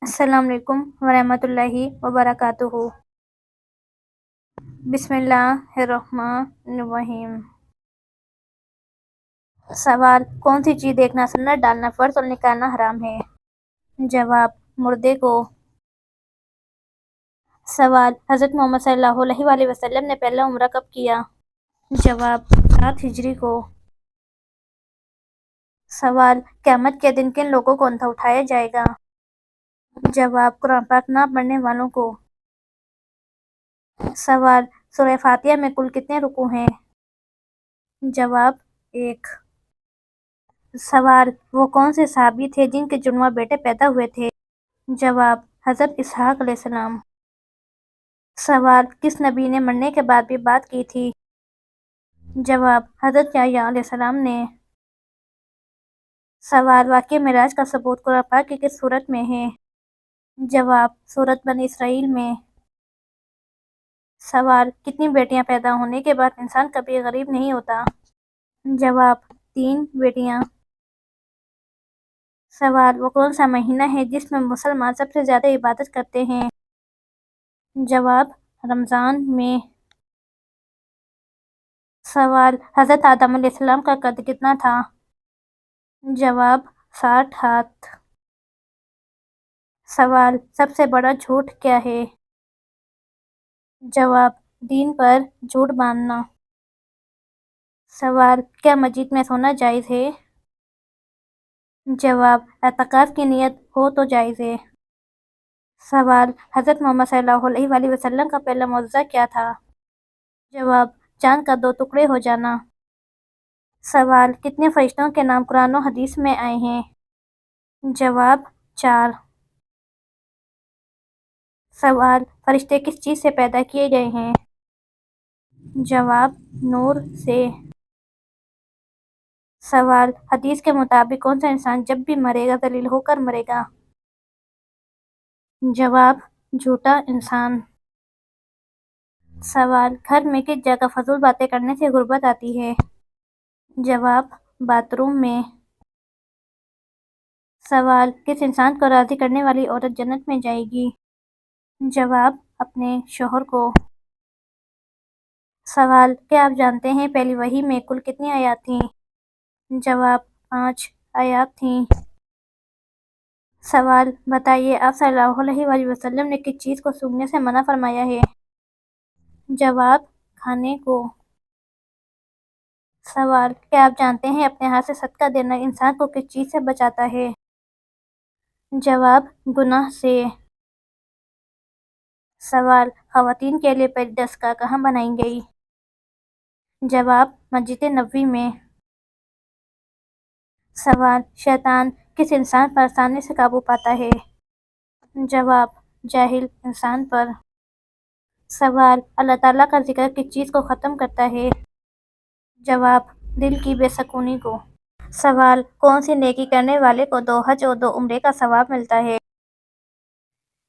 السلام علیکم ورحمۃ اللہ وبرکاتہ۔ بسم اللہ الرحمن الرحیم۔ سوال: کون سی چیز دیکھنا سنت، ڈالنا فرض اور نکالنا حرام ہے؟ جواب: مردے کو۔ سوال: حضرت محمد صلی اللہ علیہ وآلہ وسلم نے پہلا عمرہ کب کیا؟ جواب: 7 ہجری کو۔ سوال: قیامت کے دن کن لوگوں کو اندھا اٹھایا جائے گا؟ جواب: قرآن پاک نہ پڑھنے والوں کو۔ سوال: سورہ فاتحہ میں کل کتنے رکوع ہیں؟ جواب: 1۔ سوال: وہ کون سے صحابی تھے جن کے جڑواں بیٹے پیدا ہوئے تھے؟ جواب: حضرت اسحاق علیہ السلام۔ سوال: کس نبی نے مرنے کے بعد بھی بات کی تھی؟ جواب: حضرت یحییٰ علیہ السلام نے۔ سوال: واقعہ معراج کا ثبوت قرآن پاک کی کس سورت میں ہے؟ جواب: سورۃ بنی اسرائیل میں۔ سوال: کتنی بیٹیاں پیدا ہونے کے بعد انسان کبھی غریب نہیں ہوتا؟ جواب: 3 بیٹیاں۔ سوال: وہ کون سا مہینہ ہے جس میں مسلمان سب سے زیادہ عبادت کرتے ہیں؟ جواب: رمضان میں۔ سوال: حضرت آدم علیہ السلام کا قد کتنا تھا؟ جواب: 60 ہاتھ۔ سوال: سب سے بڑا جھوٹ کیا ہے؟ جواب: دین پر جھوٹ باندھنا۔ سوال: کیا مسجد میں سونا جائز ہے؟ جواب: اعتکاف کی نیت ہو تو جائز ہے۔ سوال: حضرت محمد صلی اللہ علیہ وآلہ وسلم کا پہلا معجزہ کیا تھا؟ جواب: چاند کا 2 ٹکڑے ہو جانا۔ سوال: کتنے فرشتوں کے نام قرآن و حدیث میں آئے ہیں؟ جواب: 4۔ سوال: فرشتے کس چیز سے پیدا کیے گئے ہیں؟ جواب: نور سے۔ سوال: حدیث کے مطابق کون سا انسان جب بھی مرے گا ذلیل ہو کر مرے گا؟ جواب: جھوٹا انسان۔ سوال: گھر میں کس جگہ فضول باتیں کرنے سے غربت آتی ہے؟ جواب: باتھ روم میں۔ سوال: کس انسان کو راضی کرنے والی عورت جنت میں جائے گی؟ جواب: اپنے شوہر کو۔ سوال: کیا آپ جانتے ہیں پہلی وحی میں کل کتنی آیات تھیں؟ جواب: 5 آیات تھیں۔ سوال: بتائیے آپ صلی اللہ علیہ وآلہ وسلم نے کس چیز کو سونگھنے سے منع فرمایا ہے؟ جواب: کھانے کو۔ سوال: کیا آپ جانتے ہیں اپنے ہاتھ سے صدقہ دینا انسان کو کس چیز سے بچاتا ہے؟ جواب: گناہ سے۔ سوال: خواتین کے لیے پہلی دستگاہ کہاں بنائی گئی؟ جواب: مسجد نبوی میں۔ سوال: شیطان کس انسان پر آسانی سے قابو پاتا ہے؟ جواب: جاہل انسان پر۔ سوال: اللہ تعالیٰ کا ذکر کس چیز کو ختم کرتا ہے؟ جواب: دل کی بے سکونی کو۔ سوال: کون سی نیکی کرنے والے کو 2 حج اور 2 عمرے کا ثواب ملتا ہے؟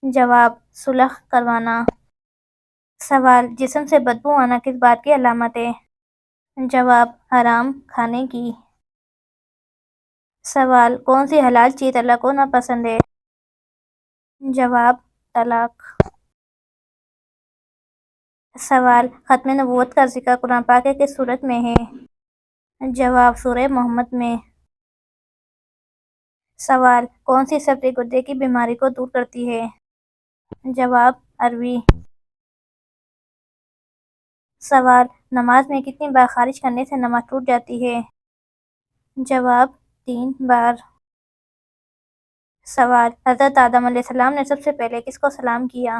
جواب: صلح کروانا۔ سوال: جسم سے بدبو آنا کس بات کی علامت ہے؟ جواب: حرام کھانے کی۔ سوال: کون سی حلال چیز اللہ کو ناپسند ہے؟ جواب: طلاق۔ سوال: ختم نبوت کا ذکر قرآن پاک کی کس سورت میں ہے؟ جواب: سورہ محمد میں۔ سوال: کون سی سبزی گردے کی بیماری کو دور کرتی ہے؟ جواب: اروی۔ سوال: نماز میں کتنی بار خارج کرنے سے نماز ٹوٹ جاتی ہے؟ جواب: 3 بار۔ سوال: حضرت آدم علیہ السلام نے سب سے پہلے کس کو سلام کیا؟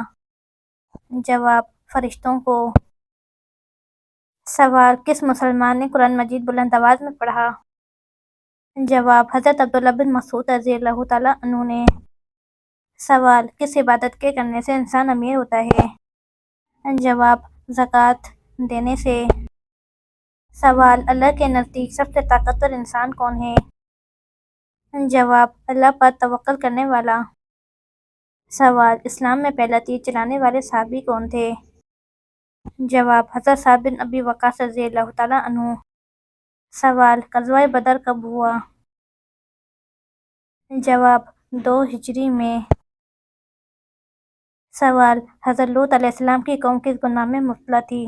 جواب: فرشتوں کو۔ سوال: کس مسلمان نے قرآن مجید بلند آواز میں پڑھا؟ جواب: حضرت عبداللہ بن مسعود رضی اللہ تعالیٰ عنہ نے۔ سوال: کس عبادت کے کرنے سے انسان امیر ہوتا ہے؟ جواب: زکوٰۃ دینے سے۔ سوال: اللہ کے نزدیک سب سے طاقتور انسان کون ہے؟ جواب: اللہ پر توکل کرنے والا۔ سوال: اسلام میں پہلا تیر چلانے والے صحابی کون تھے؟ جواب: حضرت سعد بن ابی وقاص رضی اللہ تعالیٰ عنہ۔ سوال: غزوہ بدر کب ہوا؟ جواب: 2 ہجری میں۔ سوال: حضرت لوط علیہ السلام کی قوم کس گناہ میں مبتلا تھی؟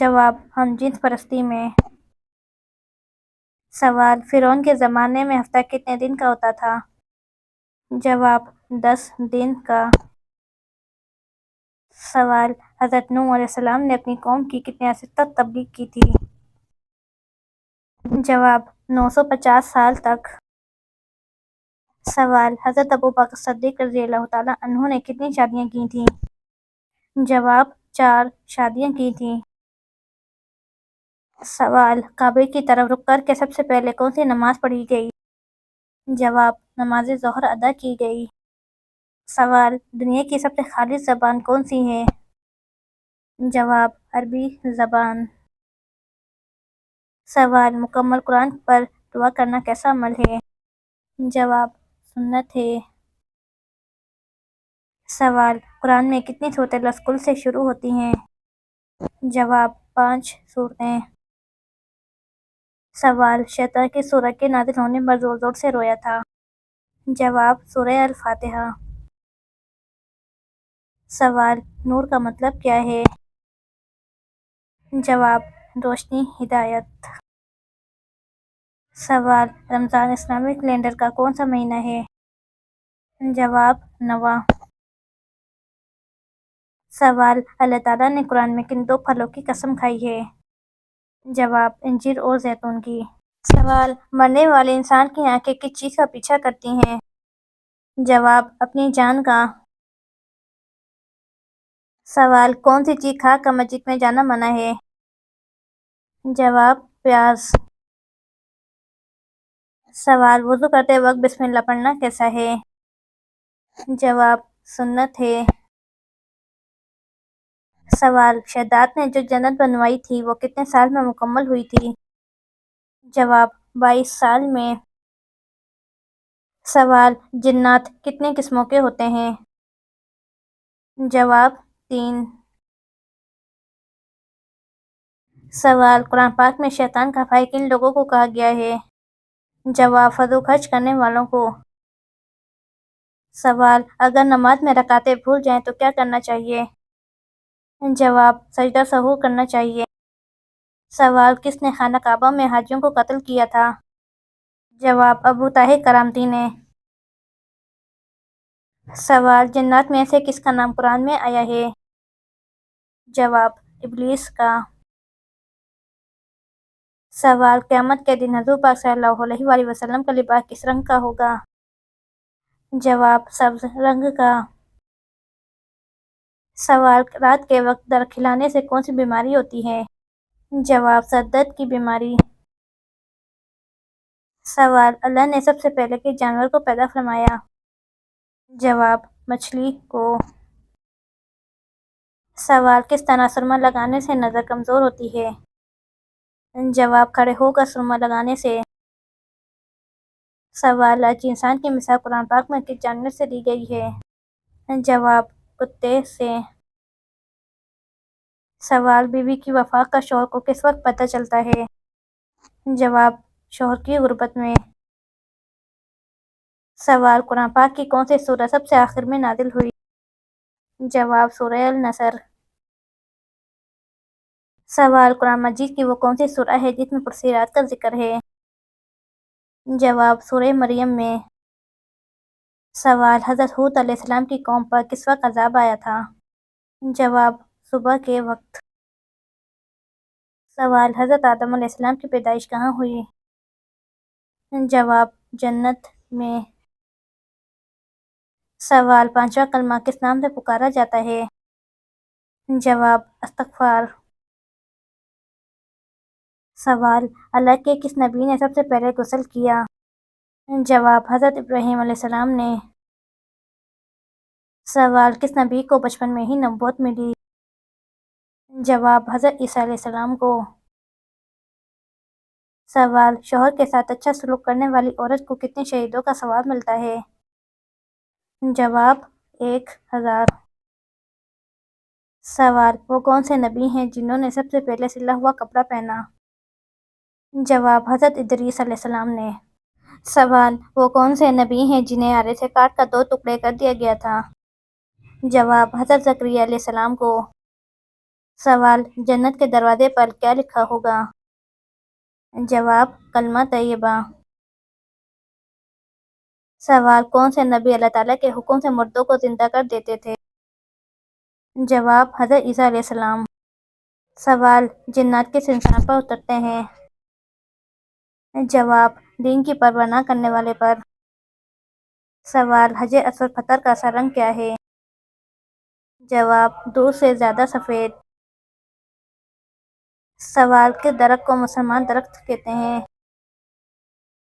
جواب: ہم جنس پرستی میں۔ سوال: فرعون کے زمانے میں ہفتہ کتنے دن کا ہوتا تھا؟ جواب: 10 دن کا۔ سوال: حضرت نوح علیہ السلام نے اپنی قوم کی کتنے عرصے تک تبلیغ کی تھی؟ جواب: 950 سال تک۔ سوال: حضرت ابوبکر صدیق رضی اللہ تعالیٰ عنہ نے کتنی شادیاں کی تھیں؟ جواب: 4 شادیاں کی تھیں۔ سوال: کعبے کی طرف رخ کر کے سب سے پہلے کون سی نماز پڑھی گئی؟ جواب: نماز ظہر ادا کی گئی۔ سوال: دنیا کی سب سے خالص زبان کون سی ہے؟ جواب: عربی زبان۔ سوال: مکمل قرآن پر دعا کرنا کیسا عمل ہے؟ جواب: سنت ہے۔ سوال: قرآن میں کتنی صورتیں لفظ کل سے شروع ہوتی ہیں؟ جواب: 5 صورتیں۔ سوال: شیطان کس سورہ کے نازل ہونے پر زور زور سے رویا تھا؟ جواب: سورہ الفاتحہ۔ سوال: نور کا مطلب کیا ہے؟ جواب: روشنی، ہدایت۔ سوال: رمضان اسلامی کیلنڈر کا کون سا مہینہ ہے؟ جواب: 9واں۔ سوال: اللہ تعالیٰ نے قرآن میں کن 2 پھلوں کی قسم کھائی ہے؟ جواب: انجیر اور زیتون کی۔ سوال: مرنے والے انسان کی آنکھیں کس چیز کا پیچھا کرتی ہیں؟ جواب: اپنی جان کا۔ سوال: کون سی چیز کھا کر مسجد میں جانا منع ہے؟ جواب: پیاز۔ سوال: وضو کرتے وقت بسم اللہ پڑھنا کیسا ہے؟ جواب: سنت ہے۔ سوال: شہدات نے جو جنت بنوائی تھی وہ کتنے سال میں مکمل ہوئی تھی؟ جواب: 22 سال میں۔ سوال: جنات کتنے قسموں کے ہوتے ہیں؟ جواب: 3۔ سوال: قرآن پاک میں شیطان کا بھائی کن لوگوں کو کہا گیا ہے؟ جواب: فضول خرچ کرنے والوں کو۔ سوال: اگر نماز میں رکعتیں بھول جائیں تو کیا کرنا چاہیے؟ جواب: سجدہ سہو کرنا چاہیے۔ سوال: کس نے خانہ کعبہ میں حاجیوں کو قتل کیا تھا؟ جواب: ابو طاہر کرامتی نے۔ سوال: جنات میں سے کس کا نام قرآن میں آیا ہے؟ جواب: ابلیس کا۔ سوال: قیامت کے دن حضور پاک صلی اللہ علیہ وآلہ وسلم کا لباس کس رنگ کا ہوگا؟ جواب: سبز رنگ کا۔ سوال: رات کے وقت درخت ہلانے سے کون سی بیماری ہوتی ہے؟ جواب: سر درد کی بیماری۔ سوال: اللہ نے سب سے پہلے کس جانور کو پیدا فرمایا؟ جواب: مچھلی کو۔ سوال: کس طرح سرما لگانے سے نظر کمزور ہوتی ہے؟ جواب: کھڑے ہو کر سرما لگانے سے۔ سوال: آج انسان کی مثال قرآن پاک میں کس جانور سے دی گئی ہے؟ جواب: کتے سے۔ سوال: بیوی کی وفات کا شوہر کو کس وقت پتہ چلتا ہے؟ جواب: شوہر کی غربت میں۔ سوال: قرآن پاک کی کون سی سورہ سب سے آخر میں نازل ہوئی؟ جواب: سورہ النصر۔ سوال: قرآن مجید کی وہ کون سی سورہ ہے جس میں پرسرات کا ذکر ہے؟ جواب: سورہ مریم میں۔ سوال: حضرت ہود علیہ السلام کی قوم پر کس وقت عذاب آیا تھا؟ جواب: صبح کے وقت۔ سوال: حضرت آدم علیہ السلام کی پیدائش کہاں ہوئی؟ جواب: جنت میں۔ سوال: 5واں کلمہ کس نام سے پکارا جاتا ہے؟ جواب: استغفار۔ سوال: اللہ کے کس نبی نے سب سے پہلے غسل کیا؟ جواب: حضرت ابراہیم علیہ السلام نے۔ سوال: کس نبی کو بچپن میں ہی نبوت ملی؟ جواب: حضرت عیسیٰ علیہ السلام کو۔ سوال: شوہر کے ساتھ اچھا سلوک کرنے والی عورت کو کتنے شہیدوں کا ثواب ملتا ہے؟ جواب: 1000۔ سوال: وہ کون سے نبی ہیں جنہوں نے سب سے پہلے سلا ہوا کپڑا پہنا؟ جواب: حضرت ادریس علیہ السلام نے۔ سوال: وہ کون سے نبی ہیں جنہیں آرے سے کاٹ کر 2 ٹکڑے کر دیا گیا تھا؟ جواب حضرت زکریا علیہ السلام کو۔ سوال جنت کے دروازے پر کیا لکھا ہوگا؟ جواب کلمہ طیبہ۔ سوال کون سے نبی اللہ تعالیٰ کے حکم سے مردوں کو زندہ کر دیتے تھے؟ جواب حضرت عیسیٰ علیہ السلام۔ سوال جنات کس انسان پر اترتے ہیں؟ جواب دین کی پرواہ نہ کرنے والے پر۔ سوال حجر اسود پتھر کا اصل رنگ کیا ہے؟ جواب دودھ سے زیادہ سفید۔ سوال کس درخت کو مسلمان درخت کہتے ہیں؟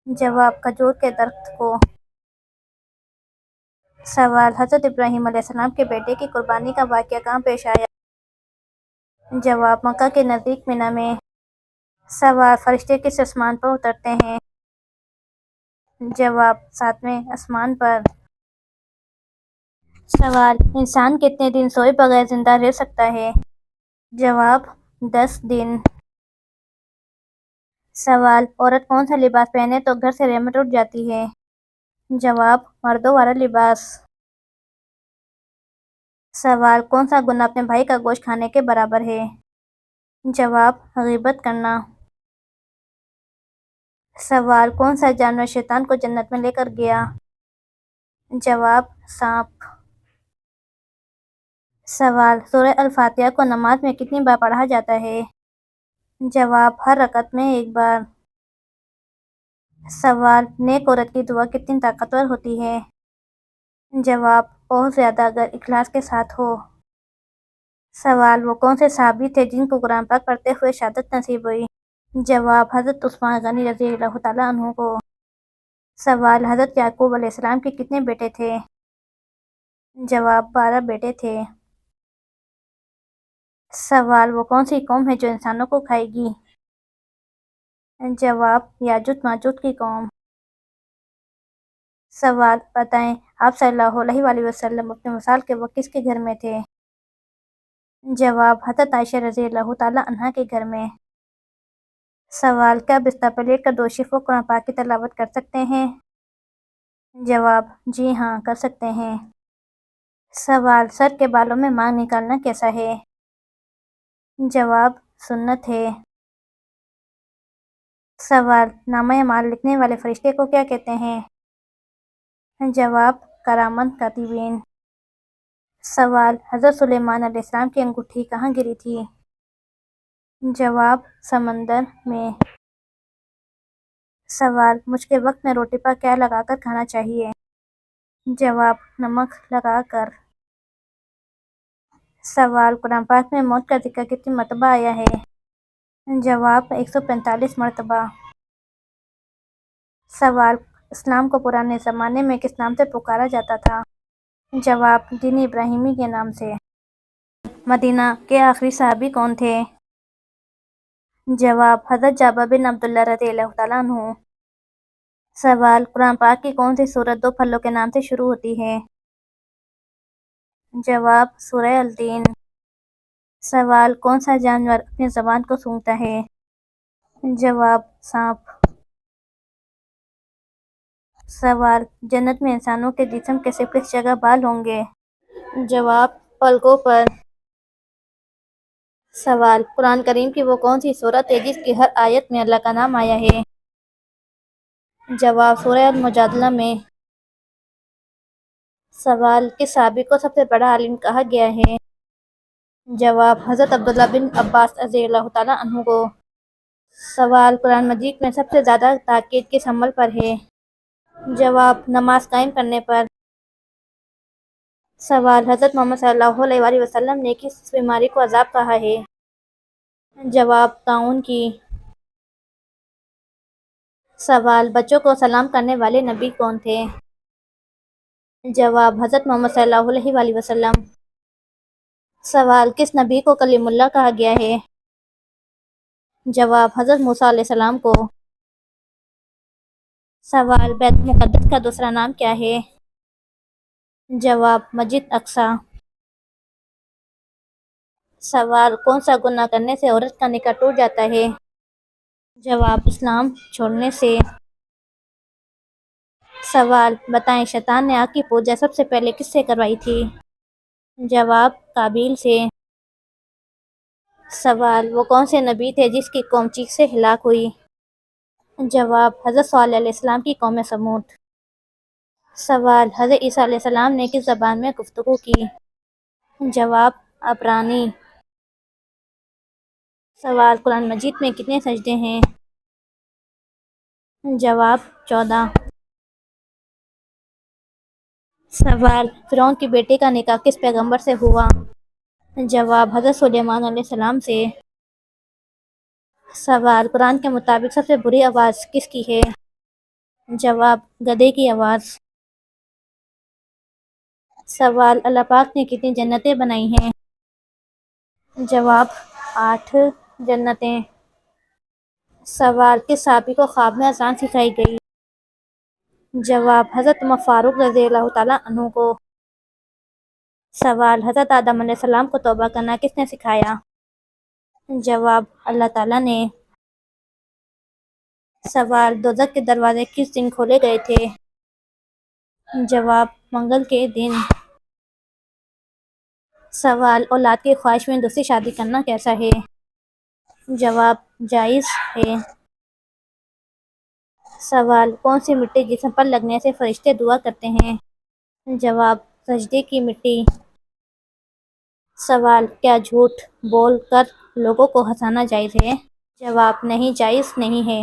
جواب کھجور کے درخت کو۔ سوال حضرت ابراہیم علیہ السلام کے بیٹے کی قربانی کا واقعہ کہاں پیش آیا؟ جواب مکہ کے نزدیک منی میں۔ سوال فرشتے کس آسمان پر اترتے ہیں؟ جواب 7ویں آسمان پر۔ سوال انسان کتنے دن سوئے بغیر زندہ رہ سکتا ہے؟ جواب 10 دن۔ سوال عورت کون سا لباس پہنے تو گھر سے رحمت اٹھ جاتی ہے؟ جواب مردوں والا لباس۔ سوال کون سا گناہ اپنے بھائی کا گوشت کھانے کے برابر ہے؟ جواب غیبت کرنا۔ سوال کون سا جانور شیطان کو جنت میں لے کر گیا؟ جواب سانپ۔ سوال سورہ الفاتحہ کو نماز میں کتنی بار پڑھا جاتا ہے؟ جواب ہر رکعت میں 1 بار۔ سوال نیک عورت کی دعا کتنی طاقتور ہوتی ہے؟ جواب بہت زیادہ اگر اخلاص کے ساتھ ہو۔ سوال وہ کون سے صحابی تھے جن کو قرآن پاک پڑھتے ہوئے شہادت نصیب ہوئی؟ جواب حضرت عثمان غنی رضی اللہ تعالیٰ عنہ کو۔ سوال حضرت یعقوب علیہ السلام کے کتنے بیٹے تھے؟ جواب 12 بیٹے تھے۔ سوال وہ کون سی قوم ہے جو انسانوں کو کھائے گی؟ جواب یاجوج ماجوج کی قوم۔ سوال بتائیں آپ صلی اللہ علیہ وآلہ وسلم اپنے وصال کے وقت کس کے گھر میں تھے؟ جواب حضرت عائشہ رضی اللہ تعالیٰ عنہا کے گھر میں۔ سوال کیا بستر پر لیٹ کر 2 شفوں قرآن پاک کی تلاوت کر سکتے ہیں؟ جواب جی ہاں کر سکتے ہیں۔ سوال سر کے بالوں میں مانگ نکالنا کیسا ہے؟ جواب سنت ہے۔ سوال نامہ اعمال لکھنے والے فرشتے کو کیا کہتے ہیں؟ جواب کرامت کاتبین۔ سوال حضرت سلیمان علیہ السلام کی انگوٹھی کہاں گری تھی؟ جواب سمندر میں۔ سوال مشق کے وقت میں روٹی پر کیا لگا کر کھانا چاہیے؟ جواب نمک لگا کر۔ سوال قرآن پاک میں موت کا ذکر کتنی مرتبہ آیا ہے؟ جواب 145 مرتبہ۔ سوال اسلام کو پرانے زمانے میں کس نام سے پکارا جاتا تھا؟ جواب دین ابراہیمی کے نام سے۔ مدینہ کے آخری صحابی کون تھے؟ جواب حضرت جابر بن عبداللہ رضی اللہ تعالیٰ عنہ۔ سوال قرآن پاک کی کون سی سورت 2 پھلوں کے نام سے شروع ہوتی ہے؟ جواب سورہ التین۔ سوال کون سا جانور اپنی زبان کو سونگھتا ہے؟ جواب سانپ۔ سوال جنت میں انسانوں کے جسم کے صرف کس جگہ بال ہوں گے؟ جواب پلکوں پر۔ سوال قرآن کریم کی وہ کون سی سورت ہے جس کی ہر آیت میں اللہ کا نام آیا ہے؟ جواب سورہ المجادلہ میں۔ سوال کس صحابی کو سب سے بڑا عالم کہا گیا ہے؟ جواب حضرت عبداللہ بن عباس رضی اللہ تعالیٰ عنہ کو۔ سوال قرآن مجید میں سب سے زیادہ تاکید کس عمل پر ہے؟ جواب نماز قائم کرنے پر۔ سوال حضرت محمد صلی اللہ علیہ وآلہ وسلم نے کس بیماری کو عذاب کہا ہے؟ جواب طاعون کی۔ سوال بچوں کو سلام کرنے والے نبی کون تھے؟ جواب حضرت محمد صلی اللہ علیہ وآلہ وسلم۔ سوال کس نبی کو کلیم اللہ کہا گیا ہے؟ جواب حضرت موسیٰ علیہ السلام کو۔ سوال بیت المقدس کا دوسرا نام کیا ہے؟ جواب مسجد اقصیٰ۔ سوال کون سا گناہ کرنے سے عورت کا نکاح ٹوٹ جاتا ہے؟ جواب اسلام چھوڑنے سے۔ سوال بتائیں شیطان نے آگ کی پوجا سب سے پہلے کس سے کروائی تھی؟ جواب قابیل سے۔ سوال وہ کون سے نبی تھے جس کی قوم چیخ سے ہلاک ہوئی؟ جواب حضرت صالح علیہ السلام کی قوم سمود۔ سوال حضرت عیسیٰ علیہ السلام نے کس زبان میں گفتگو کی؟ جواب عبرانی۔ سوال قرآن مجید میں کتنے سجدے ہیں؟ جواب 14۔ سوال فرعون کی بیٹی کا نکاح کس پیغمبر سے ہوا؟ جواب حضرت سلیمان علیہ السلام سے۔ سوال قرآن کے مطابق سب سے بری آواز کس کی ہے؟ جواب گدھے کی آواز۔ سوال اللہ پاک نے کتنی جنتیں بنائی ہیں؟ جواب 8 جنتیں۔ سوال کس صحابی کو خواب میں اذان سکھائی گئی؟ جواب حضرت عمر فاروق رضی اللہ تعالیٰ عنہ کو۔ سوال حضرت آدم علیہ السلام کو توبہ کرنا کس نے سکھایا؟ جواب اللہ تعالیٰ نے۔ سوال دوزخ کے دروازے کس دن کھولے گئے تھے؟ جواب منگل کے دن۔ سوال اولاد کی خواہش میں دوسری شادی کرنا کیسا ہے؟ جواب جائز ہے۔ سوال کون سی مٹی جسم پر لگنے سے فرشتے دعا کرتے ہیں؟ جواب سجدے کی مٹی۔ سوال کیا جھوٹ بول کر لوگوں کو ہنسانا جائز ہے؟ جواب نہیں، جائز نہیں ہے۔